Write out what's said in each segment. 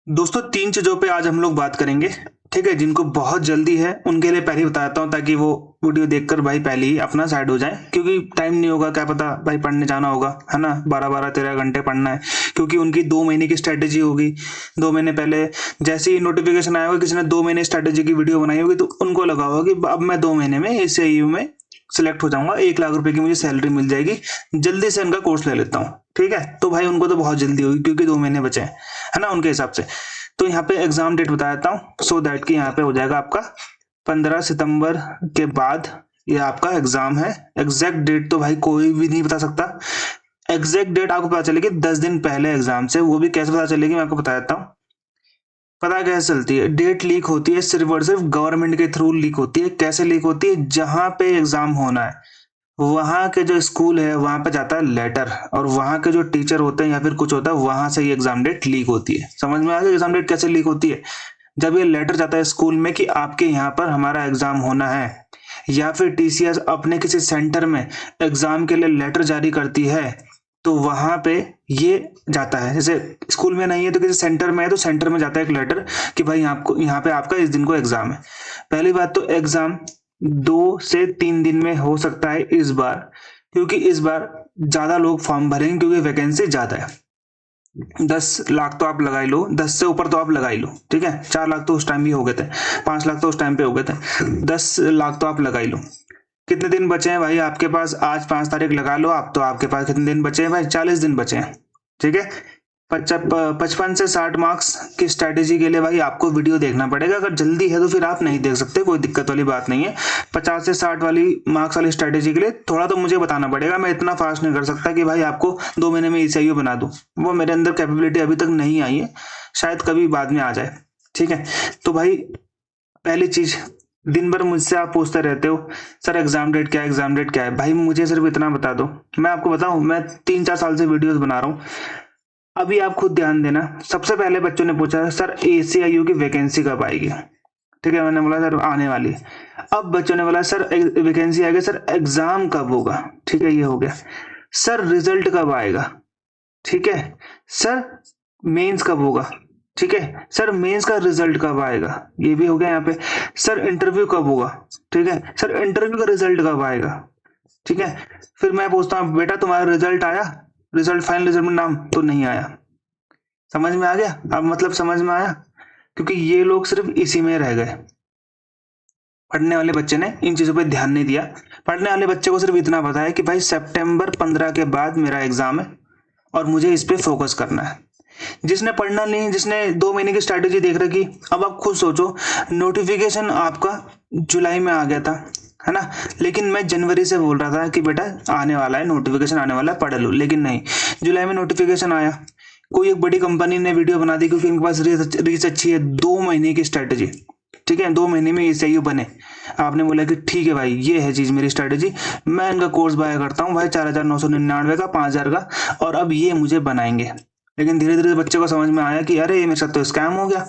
दोस्तों 3 चीज़ों पे आज हम लोग बात करेंगे, ठीक है? जिनको बहुत जल्दी है, उनके लिए पहले ही बताता हूँ ताकि वो वीडियो देखकर भाई पहले ही अपना साइड हो जाएँ क्योंकि टाइम नहीं होगा, क्या पता भाई पढ़ने जाना होगा, है ना? 12-12, 13 घंटे पढ़ना है क्योंकि उनकी 2 महीने की स्ट्रैटेजी होगी। 2 महीने पहले जैसे ही नोटिफ़िकेशन आया होगा, किसी ने 2 महीने स्ट्रैटेजी की वीडियो बनाई होगी, तो उनको लगा होगा कि अब मैं 2 महीने में इस एयू में सेलेक्ट हो जाऊँगा, 1 लाख रुपए की मुझे सैलरी मिल जाएगी, जल्दी से इनका कोर्स ले लेता हूँ, ठीक है? तो भाई उनको तो बहुत जल्दी होगी क्योंकि 2 महीने बचे हैं, है ना? उनके हिसाब से। तो यहाँ पे एग्जाम डेट बता देता हूँ सो दैट कि यहाँ पे हो जाएगा आपका 15 सितंबर के बाद ये आपका एग्जाम है। एग्जैक्ट डेट तो भाई कोई भी नहीं बता सकता। एग्जैक्ट डेट आपको पता चलेगी 10 दिन पहले एग्जाम से। वो भी कैसे पता चलेगी मैं आपको बता देता हूँ। पता कैसे चलती है? डेट लीक होती है सिर्फ और सिर्फ गवर्नमेंट के थ्रू लीक होती है। कैसे लीक होती है? जहां पे एग्जाम होना है वहां के जो स्कूल है वहां पे जाता है लेटर, और वहां के जो टीचर होते हैं या फिर कुछ होता है वहां से ये एग्जाम डेट लीक होती है। समझ में आ गया एग्जाम डेट कैसे लीक होती है? जब ये लेटर जाता है स्कूल में कि आपके यहाँ पर हमारा एग्जाम होना है, या फिर टीसीएस अपने किसी सेंटर में एग्जाम के लिए लेटर जारी करती है, तो वहां पे ये जाता है। जैसे स्कूल में नहीं है तो किसी सेंटर में है तो सेंटर में जाता है एक लेटर कि भाई आपको यहाँ पे आपका इस दिन को एग्जाम है। पहली बात तो एग्जाम 2 से 3 दिन में हो सकता है इस बार, क्योंकि इस बार ज्यादा लोग फॉर्म भरेंगे क्योंकि वैकेंसी ज्यादा है। 10 लाख तो आप लगा ही लो, 10 से ऊपर तो आप लगा ही लो, ठीक है? 4 लाख तो उस टाइम भी हो गए थे, 5 लाख तो उस टाइम पे हो गए थे, 10 लाख तो आप लगा ही लो। कितने दिन बचे हैं भाई आपके पास? आज 5 तारीख लगा लो आप, तो आपके पास कितने दिन बचे हैं भाई? 40 दिन बचे हैं, ठीक है? 55 से 60 मार्क्स की स्ट्रेटेजी के लिए भाई आपको वीडियो देखना पड़ेगा। अगर जल्दी है तो फिर आप नहीं देख सकते, कोई दिक्कत वाली बात नहीं है। 50 से 60 वाली मार्क्स वाली स्ट्रेटेजी के लिए थोड़ा तो मुझे बताना पड़ेगा। मैं इतना फास्ट नहीं कर सकता कि भाई आपको 2 महीने में ईसीआईयू बना दूं। वो मेरे अंदर कैपेबिलिटी अभी तक नहीं आई है, शायद कभी बाद में आ जाए, ठीक है? तो भाई पहली चीज, दिन भर मुझसे आप पूछते रहते हो सर एग्जाम डेट क्या है, एग्जाम डेट क्या है। भाई मुझे सिर्फ इतना बता दो, मैं आपको बताऊं, मैं 3-4 साल से वीडियोस बना रहा हूँ। अभी आप खुद ध्यान देना, सबसे पहले बच्चों ने पूछा सर एसीआईयू की वैकेंसी कब आएगी, ठीक है? मैंने बोला सर आने वाली है। अब बच्चों ने बोला सर वैकेंसी आएगी, सर एग्जाम कब होगा, ठीक है? ये हो गया। सर रिजल्ट कब आएगा, ठीक है? सर मेंस कब होगा, ठीक है? सर मेंस का रिजल्ट कब आएगा, ये भी हो गया यहाँ पे। सर इंटरव्यू कब होगा, ठीक है? सर इंटरव्यू का रिजल्ट कब आएगा, ठीक है? फिर मैं पूछता हूँ बेटा तुम्हारा रिजल्ट आया? रिजल्ट, फाइनल रिजल्ट में नाम तो नहीं आया। समझ में आ गया? अब मतलब समझ में आया? क्योंकि ये लोग सिर्फ इसी में रह गए। पढ़ने वाले बच्चे ने इन चीजों पे ध्यान नहीं दिया। पढ़ने वाले बच्चे को सिर्फ इतना पता है कि भाई सितंबर 15 के बाद मेरा एग्जाम है और मुझे इस पे फोकस करना है। जिसने पढ़ना नहीं, जिसने 2 महीने की स्ट्रैटेजी देख रखी, अब आप खुद सोचो, नोटिफिकेशन आपका जुलाई में आ गया था, है ना? लेकिन मैं जनवरी से बोल रहा था कि बेटा आने वाला है, नोटिफिकेशन आने वाला है, पढ़ लो। लेकिन नहीं, जुलाई में नोटिफिकेशन आया। कोई एक बड़ी कंपनी ने वीडियो बना दी क्योंकि इनके पास रीच अच्छी है, 2 महीने की स्ट्रैटेजी, ठीक है? 2 महीने में एसीआईयू बने। आपने बोला कि ठीक है भाई ये है चीज मेरी स्ट्रैटेजी, मैं इनका कोर्स बाय करता हूँ भाई 4,999 का, 5,000 का, और अब ये मुझे बनाएंगे। लेकिन धीरे धीरे बच्चे को समझ में आया कि अरे ये मेरे साथ तो स्कैम हो गया।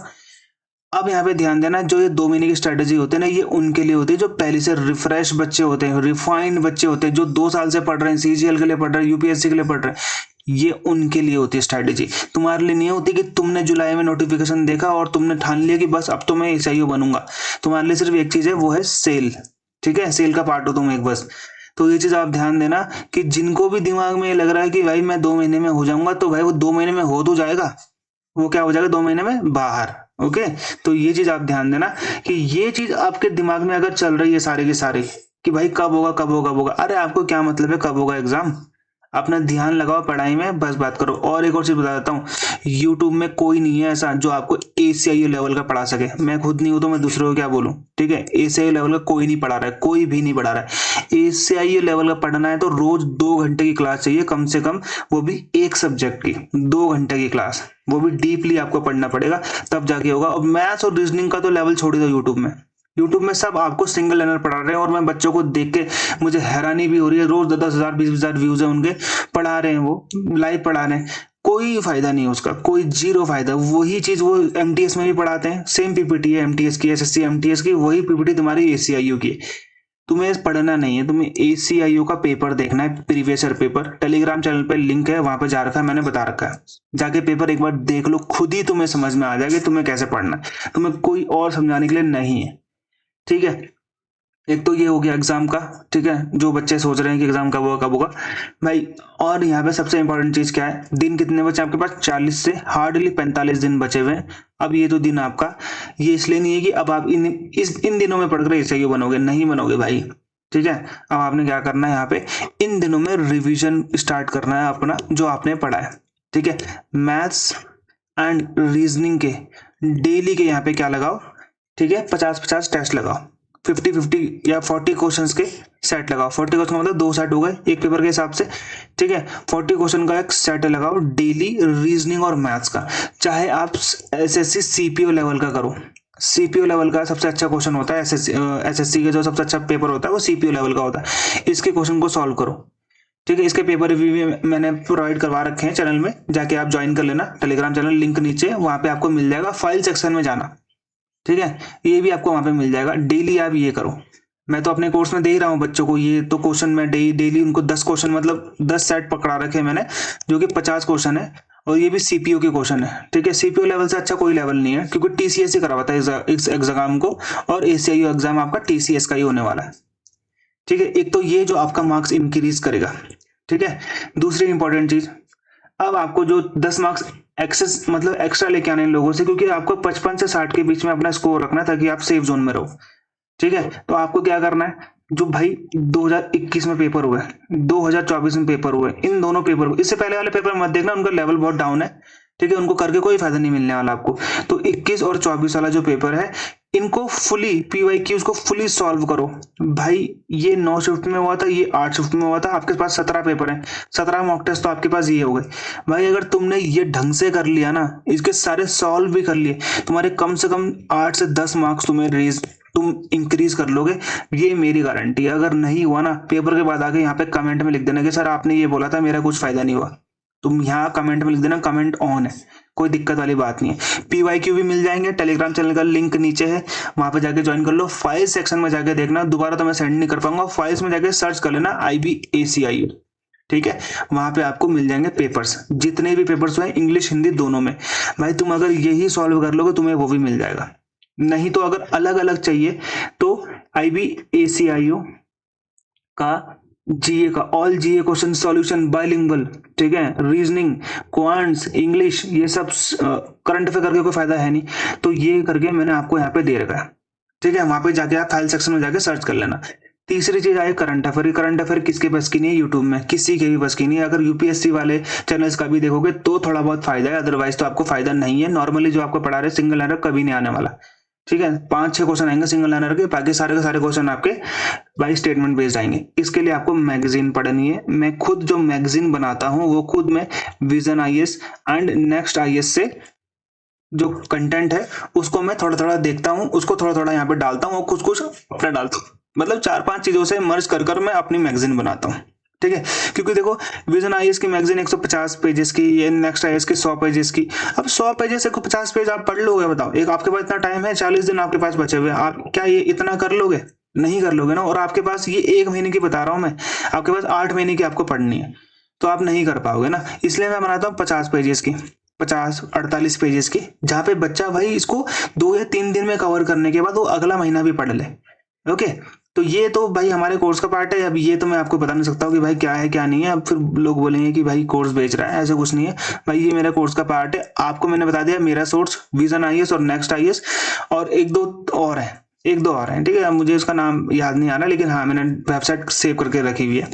अब यहाँ पे ध्यान देना, जो ये 2 महीने की स्ट्रेटेजी होती है ना, ये उनके लिए होती है जो पहले से रिफ्रेश बच्चे होते हैं, रिफाइंड बच्चे होते हैं, जो 2 साल से पढ़ रहे हैं, सीजीएल के लिए पढ़ रहे हैं, यूपीएससी के लिए पढ़ रहे हैं। ये उनके लिए होती है स्ट्रेटेजी। तुम्हारे लिए नहीं होती कि तुमने जुलाई में नोटिफिकेशन देखा और तुमने ठान लिया कि बस अब तो मैं एसआईओ बनूंगा। तुम्हारे लिए सिर्फ एक चीज है, वो है सेल, ठीक है? सेल का पार्ट हो तुम एक बस। तो ये चीज आप ध्यान देना कि जिनको भी दिमाग में ये लग रहा है कि भाई मैं 2 महीने में हो जाऊंगा, तो भाई वो 2 महीने में हो तो जाएगा, वो क्या हो जाएगा 2 महीने में बाहर। ओके, तो ये चीज आप ध्यान देना कि ये चीज आपके दिमाग में अगर चल रही है सारे की सारी कि भाई कब होगा कब होगा कब होगा, अरे आपको क्या मतलब है कब होगा एग्जाम? अपना ध्यान लगाओ पढ़ाई में, बस बात करो। और एक और चीज बता देता हूँ, यूट्यूब में कोई नहीं है ऐसा जो आपको एसीआईयू लेवल का पढ़ा सके। मैं खुद नहीं हूं तो मैं दूसरों को क्या बोलूं, ठीक है? एसीआईयू लेवल का कोई नहीं पढ़ा रहा है, कोई भी नहीं पढ़ा रहा है। एसीआईयू लेवल का पढ़ना है तो रोज 2 घंटे की क्लास चाहिए कम से कम, वो भी एक सब्जेक्ट की 2 घंटे की क्लास, वो भी डीपली आपको पढ़ना पड़ेगा, तब जाके होगा। और मैथ्स और रीजनिंग का तो लेवल छोड़ दो, यूट्यूब में सब आपको सिंगल लर्नर पढ़ा रहे हैं, और मैं बच्चों को देख के मुझे हैरानी भी हो रही है। रोज 10,000 20,000 व्यूज है उनके, पढ़ा रहे हैं, वो लाइव पढ़ा रहे हैं, कोई फायदा नहीं है उसका, कोई जीरो फायदा। वही चीज वो एमटीएस में भी पढ़ाते हैं, सेम पीपीटी है एमटीएस की, एसएससी एमटीएस की, वही पीपीटी तुम्हारी एसीआईयू की। तुम्हें पढ़ना नहीं है, तुम्हें ACIO का पेपर देखना है, previous year paper. Telegram channel पे लिंक है, वहां पे जा रखा है, मैंने बता रखा है। जाके पेपर एक बार देख लो, खुद ही तुम्हें समझ में आ जाएगा तुम्हें कैसे पढ़ना है। तुम्हें कोई और समझाने के लिए नहीं है, ठीक है। एक तो ये हो गया एग्जाम का, ठीक है। जो बच्चे सोच रहे हैं कि एग्जाम कब होगा भाई। और यहाँ पे सबसे इंपॉर्टेंट चीज क्या है, दिन कितने बचे आपके पास? 40 से हार्डली 45 दिन बचे हुए हैं। अब ये तो दिन आपका, ये इसलिए नहीं है कि अब आप इन दिनों में पढ़कर ACIO बनोगे, नहीं बनोगे भाई, ठीक है। अब आपने क्या करना है, यहाँ पे इन दिनों में रिविजन स्टार्ट करना है अपना, जो आपने पढ़ा है, ठीक है। मैथ्स एंड रीजनिंग के डेली के यहाँ पे क्या लगाओ, ठीक है, 50-50 टेस्ट लगाओ, 50-50 या 40 क्वेश्चंस के सेट लगाओ। 40 क्वेश्चन का मतलब 2 सेट हो गए एक पेपर के हिसाब से, ठीक है। 40 क्वेश्चन का एक सेट लगाओ डेली, रीजनिंग और मैथ्स का। चाहे आप SSC CPO लेवल का करो, CPO लेवल का सबसे अच्छा क्वेश्चन होता है। SSC का जो सबसे अच्छा पेपर होता है वो CPO लेवल का होता है। इसके क्वेश्चन को सॉल्व करो, ठीक है। इसके पेपर रिव्यू भी मैंने प्रोवाइड करवा रखे हैं चैनल में, जाके आप ज्वाइन कर लेना। टेलीग्राम चैनल लिंक नीचे, वहां पे आपको मिल जाएगा। फाइल सेक्शन में जाना, ठीक है, ये भी आपको वहां पे मिल जाएगा। डेली आप ये करो। मैं तो अपने कोर्स में दे ही रहा हूँ बच्चों को, ये तो क्वेश्चन मैं डेली उनको 10 क्वेश्चन, मतलब 10 सेट पकड़ा रखे हैं मैंने, जो कि 50 क्वेश्चन है। और ये भी CPO के क्वेश्चन है, ठीक है। CPO लेवल से अच्छा कोई लेवल नहीं है, क्योंकि TCS ही करवाता है इस एग्जाम को, और ACIO एग्जाम आपका TCS का ही होने वाला है, ठीक है। एक तो ये जो आपका मार्क्स इंक्रीज करेगा, ठीक है। दूसरी इंपॉर्टेंट चीज, अब आपको जो 10 मार्क्स एक्सेस मतलब एक्स्ट्रा लेके आने हैं लोगों से, क्योंकि आपको 55 से 60 के बीच में अपना स्कोर रखना है, ताकि आप सेफ जोन में रहो, ठीक है। तो आपको क्या करना है, जो भाई 2021 में पेपर हुए, 2024 में पेपर हुए, इन दोनों पेपर को, इससे पहले वाले पेपर मत देखना, उनका लेवल बहुत डाउन है, ठीक है। उनको करके कोई फायदा नहीं मिलने वाला आपको। तो 21 और 24 वाला जो पेपर है, इनको फुली PYQs को फुली सॉल्व करो भाई। ये 9 शिफ्ट में हुआ था, ये 8 शिफ्ट में हुआ था। आपके पास 17 पेपर हैं, 17 मॉक टेस्ट तो आपके पास ये हो गए भाई। अगर तुमने ये ढंग से कर लिया ना, इसके सारे सॉल्व भी कर लिए, तुम्हारे कम से कम 8 से 10 मार्क्स तुम इंक्रीज कर लोगे, ये मेरी गारंटी है। अगर नहीं हुआ ना, पेपर के बाद आके यहाँ पे कमेंट में लिख देना कि सर आपने ये बोला था, मेरा कुछ फायदा नहीं हुआ। तुम यहाँ कमेंट में लिख देना, कमेंट ऑन है, कोई दिक्कत वाली बात नहीं है। PYQ भी मिल जाएंगे, टेलीग्राम चैनल का लिंक नीचे है, वहां पे जाके ज्वाइन कर लो। फाइल सेक्शन में जाके देखना, दोबारा तो मैं सेंड नहीं कर पाऊंगा, फाइल्स में जाके सर्च कर लेना IB ACIO, ठीक है। वहां पे आपको मिल जाएंगे पेपर्स, जितने भी पेपर्स हुए इंग्लिश हिंदी दोनों में। भाई तुम अगर यही सॉल्व कर लोगे, तुम्हें वो भी मिल जाएगा। नहीं तो अगर अलग अलग चाहिए तो IB ACIO का GA का all GA question solution bilingual, ठीक है, रीजनिंग, क्वांट्स, इंग्लिश, ये सब करंट अफेयर करके कोई फायदा है नहीं, तो ये करके मैंने आपको यहाँ पे दे रखा है, ठीक है। वहां पे जाके आप फाइल सेक्शन में जाके सर्च कर लेना। तीसरी चीज I current affair. Current affair किसके बस की नहीं है, यूट्यूब में किसी के भी बस की नहीं है। अगर UPSC वाले चैनल्स का भी देखोगे तो थोड़ा बहुत फायदा है, अदरवाइज तो आपको फायदा नहीं है। नॉर्मली जो आपको पढ़ा रहे सिंगल लाइनर कभी नहीं आने वाला, ठीक है। 5-6 क्वेश्चन आएंगे सिंगल लाइनर के, बाकी सारे के सारे क्वेश्चन आपके बाई स्टेटमेंट बेस्ड आएंगे। इसके लिए आपको मैगजीन पढ़नी है। मैं खुद जो मैगजीन बनाता हूँ वो खुद मैं vision IAS and next IAS से जो कंटेंट है उसको मैं थोड़ा थोड़ा देखता हूँ, उसको थोड़ा थोड़ा यहाँ पे डालता हूँ और कुछ कुछ अपना डालता हूँ। मतलब 4-5 चीजों से मर्ज कर मैं अपनी मैगजीन बनाता हूँ, ठीक है। क्योंकि देखो विजन IAS की मैगजीन 150 पेजेस की, ये नेक्स्ट IAS की 100 पेजेस की। अब 100 पेजेस को 50 पेज आप पढ़ लोगे, बताओ। एक आपके पास इतना टाइम है, 40 दिन आपके पास बचे हुए, आप क्या ये इतना कर लोगे? नहीं कर लोगे ना। और आपके पास ये 1 महीने की बता रहा हूं मैं, आपके पास 8 महीने की आपको पढ़नी है, तो आप नहीं कर पाओगे ना। इसलिए मैं बनाता हूँ 50 पेजेस की, 50-48 पेजेस की, जहां पे बच्चा भाई इसको 2 या 3 दिन में कवर करने के बाद वो अगला महीना भी पढ़ ले। ओके, तो ये तो भाई हमारे कोर्स का पार्ट है। अब ये तो मैं आपको बता नहीं सकता हूँ कि भाई क्या है क्या नहीं है। अब फिर लोग बोलेंगे कि भाई कोर्स बेच रहा है, ऐसा कुछ नहीं है भाई, ये मेरा कोर्स का पार्ट है। आपको मैंने बता दिया, मेरा सोर्स विजन IAS और नेक्स्ट IAS और एक दो और है, ठीक है। मुझे उसका नाम याद नहीं आ रहा, लेकिन हाँ मैंने वेबसाइट सेव करके रखी हुई है,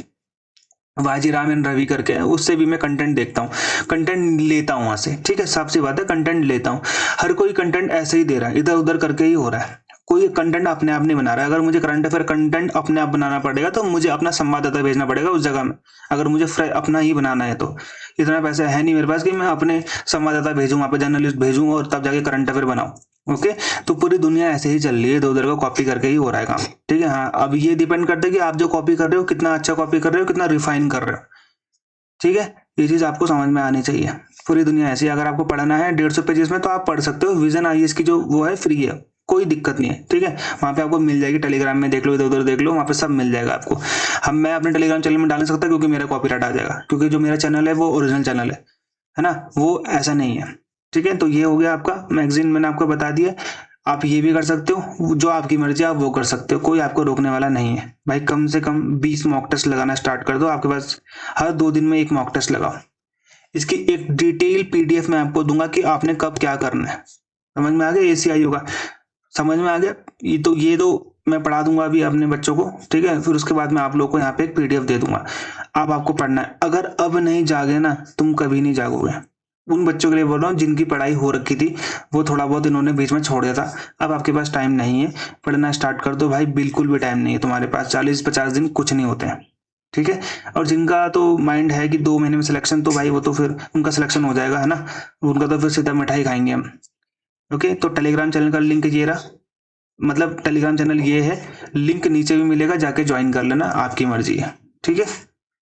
वाजी राम एंड रवि करके, उससे भी मैं कंटेंट देखता हूँ, कंटेंट लेता हूँ वहां से, ठीक है। साफ सी बात है, कंटेंट लेता हूँ। हर कोई कंटेंट ऐसे ही दे रहा है, इधर उधर करके ही हो रहा है, कोई कंटेंट अपने आप नहीं बना रहा है। अगर मुझे करंट अफेयर कंटेंट अपने आप बनाना पड़ेगा तो मुझे अपना संवाददाता भेजना पड़ेगा उस जगह में। अगर मुझे अपना ही बनाना है तो इतना पैसा है नहीं मेरे पास कि मैं अपने संवाददाता भेजूं, वहां पे जर्नलिस्ट भेजूं और तब जाके करंट अफेयर बनाऊं। ओके, तो पूरी दुनिया ऐसे ही चल रही है, इधर उधर को कॉपी करके ही हो रहा है काम, ठीक है। हाँ, अब ये डिपेंड करता है कि आप जो कॉपी कर रहे हो कितना अच्छा कॉपी कर रहे हो, कितना रिफाइन कर रहे हो, ठीक है। ये चीज आपको समझ में आनी चाहिए। पूरी दुनिया ऐसी है। अगर आपको पढ़ना है 150 पेजेस में तो आप पढ़ सकते हो। विजन IAS की जो वो है फ्री है, कोई दिक्कत नहीं है, ठीक है। वहाँ पे आपको मिल जाएगी, टेलीग्राम में देख लो, इधर उधर देख लो, वहाँ पे सब मिल जाएगा आपको। हम मैं अपने टेलीग्राम चैनल में डाल नहीं सकता क्योंकि मेरा कॉपीराइट आ जाएगा, क्योंकि जो मेरा चैनल है वो ओरिजिनल चैनल है ना, वो ऐसा नहीं है, ठीक है। तो ये हो गया आपका मैगजीन, मैंने आपको बता दिया। आप ये भी कर सकते हो, जो आपकी मर्जी आप वो कर सकते हो, कोई आपको रोकने वाला नहीं है भाई। कम से कम 20 मॉक टेस्ट लगाना स्टार्ट कर दो, आपके पास हर 2 दिन में 1 मॉक टेस्ट लगाओ। इसकी एक डिटेल पीडीएफ मैं आपको दूंगा कि आपने कब क्या करना है। समझ में आ गया? ACI होगा, समझ में आ गया? ये तो मैं पढ़ा दूंगा अभी अपने बच्चों को, ठीक है। फिर उसके बाद मैं आप लोग को यहाँ पे एक पीडीएफ दे दूंगा, आपको पढ़ना है। अगर अब नहीं जागे ना, तुम कभी नहीं जागोगे। उन बच्चों के लिए बोल रहा हूँ जिनकी पढ़ाई हो रखी थी, वो थोड़ा बहुत इन्होंने बीच में छोड़ दिया था, अब आपके पास टाइम नहीं है, पढ़ना स्टार्ट कर दो भाई। बिल्कुल भी टाइम नहीं है तुम्हारे पास, 40-50 दिन कुछ नहीं होते हैं, ठीक है। और जिनका तो माइंड है कि 2 महीने में सिलेक्शन, तो भाई वो तो फिर उनका सिलेक्शन हो जाएगा, है ना। उनका तो फिर सीधा मिठाई खाएंगे हम। ओके, तो टेलीग्राम चैनल का लिंक ये रहा, मतलब टेलीग्राम चैनल ये है, लिंक नीचे भी मिलेगा, जाके ज्वाइन कर लेना, आपकी मर्जी है, ठीक है।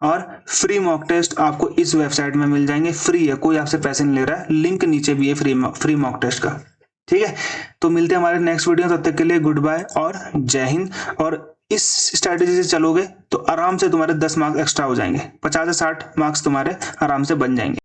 और फ्री मॉक टेस्ट आपको इस वेबसाइट में मिल जाएंगे, फ्री है, कोई आपसे पैसे नहीं ले रहा है, लिंक नीचे भी है फ्री मॉक टेस्ट का, ठीक है। तो मिलते हैं हमारे नेक्स्ट वीडियो, तब तक के लिए गुड बाय और जय हिंद। और इस स्ट्रैटेजी से चलोगे तो आराम से तुम्हारे 10 मार्क्स एक्स्ट्रा हो जाएंगे, 50 से 60 मार्क्स तुम्हारे आराम से बन जाएंगे।